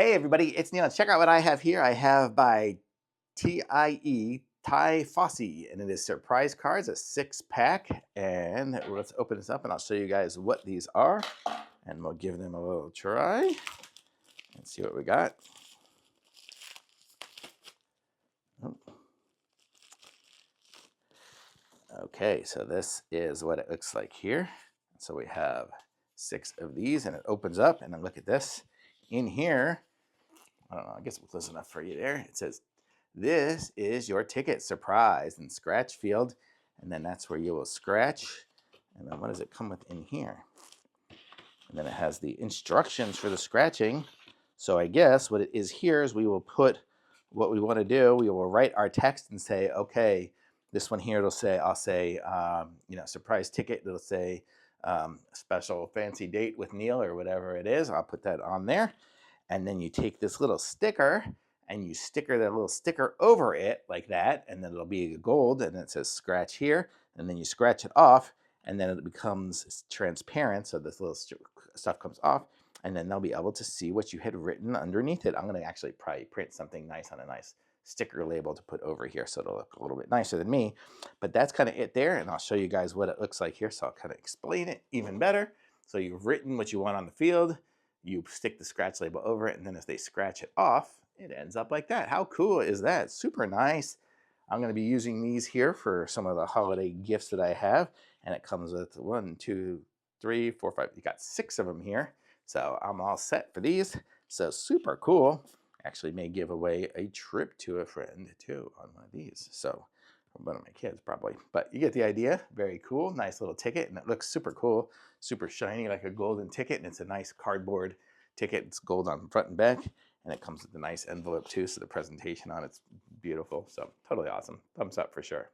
Hey everybody, it's Neil. Check out what I have here. I have by TIEFOSSI, and it is surprise cards, a 6-pack. And let's open this up and I'll show you guys what these are. And we'll give them a little try and see what we got. Oh. Okay, so this is what it looks like here. So we have 6 of these and it opens up, and then look at this. In here, I don't know, I guess it was close enough for you there. It says, "This is your ticket surprise and scratch field." And then that's where you will scratch. And then what does it come with in here? And then it has the instructions for the scratching. So I guess what it is here is we will put what we want to do. We will write our text and say, okay, this one here, it'll say, I'll say, surprise ticket. It'll say special fancy date with Neil or whatever it is. I'll put that on there. And then you take this little sticker and you sticker that little sticker over it like that, and then it'll be gold, and it says scratch here, and then you scratch it off, and then it becomes transparent, so this little stuff comes off, and then they'll be able to see what you had written underneath it. I'm going to actually probably print something nice on a nice sticker label to put over here so it'll look a little bit nicer than me, but that's kind of it there, and I'll show you guys what it looks like here, so I'll kind of explain it even better. So you've written what you want on the field, you stick the scratch label over it, and then as they scratch it off, it ends up like that. How cool is that? Super nice. I'm going to be using these here for some of the holiday gifts that I have, and it comes with 1, 2, 3, 4, 5. You got 6 of them here, so I'm all set for these. So super cool. Actually may give away a trip to a friend too on one of these. So one of my kids probably, but you get the idea. Very cool, nice little ticket, and it looks super cool, super shiny, like a golden ticket, and it's a nice cardboard ticket. It's gold on front and back, and it comes with a nice envelope too, so the presentation on it's beautiful. So totally awesome. Thumbs up for sure.